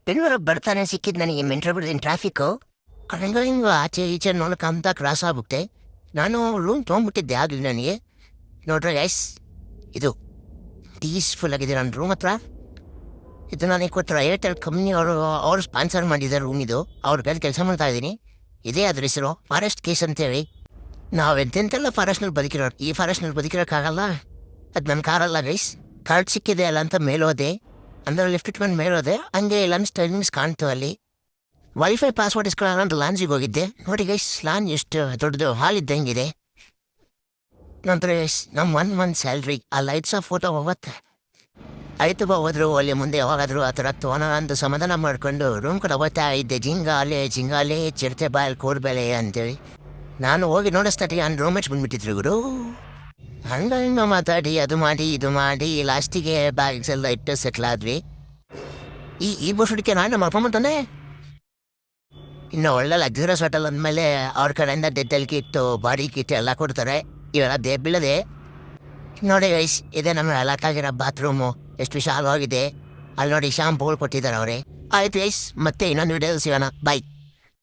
ಬೆಂಗಳೂರು ಬರ್ತಾನೆ ಸಿಕ್ಕಿದ್ ನನಗೆ ಮೆಂಟ್ರ ಬಿಡ್ತೀನಿ ಟ್ರಾಫಿಕ್ಕು. ಹಂಗ ಹಿಂಗ ಆಚೆ ಈಚೆ ನೋಡ್ಕಂತ ಕ್ರಾಸ್ ಆಗ್ಬಿಟ್ಟೆ. ನಾನು ರೂಮ್ ತೊಗೊಂಡ್ಬಿಟ್ಟಿದ್ದೆ ಆಗಲಿ ನನಗೆ. ನೋಡ್ರೆ ಗೈಸ್, ಇದು ಪೀಸ್ಫುಲ್ ಆಗಿದೆ ನನ್ನ ರೂಮ್ ಹತ್ರ. ಇದು ನನಗೆ ಕೊಟ್ಟರು ಏರ್ಟೆಲ್ ಕಂಪ್ನಿ ಅವರು ಸ್ಪಾನ್ಸರ್ ಮಾಡಿದ್ದಾರೆ ರೂಮ್ ಇದು. ಅವ್ರ ಕೈಲಿ ಕೆಲಸ ಮಾಡ್ತಾ ಇದ್ದೀನಿ. ಇದೇ ಅದ್ರ ಹೆಸರು ಫಾರೆಸ್ಟ್ ಕೇಸ್ ಅಂತೇಳಿ. ನಾವು ಎಂತೆಂತೆಲ್ಲ ಫಾರೆಸ್ಟ್ನಲ್ಲಿ ಬದುಕಿರೋರು, ಈ ಫಾರೆಸ್ಟ್ನಲ್ಲಿ ಬದುಕಿರೋಕ್ಕಾಗಲ್ಲ. ಅದು ನನ್ನ ಕಾರಲ್ಲ ಗೈಸ್. ಕಾರ್ಡ್ ಸಿಕ್ಕಿದೆ ಅಲ್ಲ ಅಂತ ಮೇಲೋದೆ, ಅಂದರೆ ಲಿಫ್ಟ್ ಇಟ್ಕೊಂಡು ಮೇಲೋದೆ. ಹಂಗೆ ಲಂಚ್ ಟೈಮಿಂಗ್ಸ್ ಕಾಣ್ತು ಅಲ್ಲಿ. ವೈಫೈ ಪಾಸ್ವರ್ಡ್ ಇಸ್ಕೊಳ್ಳೋಣ ಅಂತ ಲಾಂಜಿಗೆ ಹೋಗಿದ್ದೆ. ನೋಡಿ ಗೈಸ್, ಲಾಂಜ್ ಎಷ್ಟು ದೊಡ್ಡದು ಹಾಲ್ ಇದ್ದಂಗಿದೆ. ನಂತರ ಗೈಸ್, ನಮ್ಮ 1 ಮಂತ್ ಸ್ಯಾಲ್ರಿ ಆ ಲೈಟ್ಸ್ ಆಫ್ ಫೋಟೋ ಹೋಗುತ್ತೆ. ಆಯ್ತು ಬಾ, ಹೋದ್ರು ಅಲ್ಲಿ ಮುಂದೆ ಯಾವಾಗಾದರೂ ಆ ಥರ ತೋಣ ಅಂತ ಸಮಾಧಾನ ಮಾಡ್ಕೊಂಡು ರೂಮ್ ಕಡೆ ಹೋಗ್ತಾ ಇದ್ದೆ. ಜಿಂಗಾಲೆ ಚಿರತೆ ಬಾಯಲ್ಲಿ ಕೋರ್ಬೇಳೆ ಅಂತೇಳಿ. ನಾನು ಹೋಗಿ ನೋಡಿಸ್ತಾಟಿ ನನ್ನ ರೂಮೇಟ್ಸ್ ಬಂದ್ಬಿಟ್ಟಿದ್ರು ಗುರು. ಹಂಗ ಹಿಂಗ ಮಾತಾಡಿ ಅದು ಮಾಡಿ ಇದು ಮಾಡಿ ಲಾಸ್ಟಿಗೆ ಬ್ಯಾಗ್ಸ್ ಎಲ್ಲ ಇಟ್ಟು ಸೆಟ್ಲ್ ಆದ್ವಿ. ಈ ಬೋಸುಡಿಕೆ ನಾನು ನಮ್ಮ ಅಪ್ಪ ತಂದೆ. ಇನ್ನು ಒಳ್ಳೆ ಲಗ್ಸುರಿಯಸ್ ಹೋಟೆಲ್ ಅಂದಮೇಲೆ ಅವ್ರ ಕಡೆಯಿಂದ ಡೆಂಟಲ್ ಕಿಟ್ಟು ಬಾಡಿ ಕಿಟ್ ಎಲ್ಲ ಕೊಡ್ತಾರೆ. ಇವೆಲ್ಲ ಬೀಳದೆ ನೋಡಿ ಗೈಸ್, ಇದೇ ನಮ್ಮ ಅಲಾಕಾಗಿರೋ ಬಾತ್ರೂಮು. ಎಷ್ಟು ವಿಶಾಲವಾಗಿದೆ ಅಲ್ಲಿ ನೋಡಿ. ಶಾಂಪೂಗಳು ಕೊಟ್ಟಿದ್ದಾರೆ ಅವರೇ. ಆಯ್ತು ಗೈಸ್, ಮತ್ತೆ ಇನ್ನೊಂದು ವಿಡಿಯೋ ಸಿಗೋಣ. ಬಾಯ್.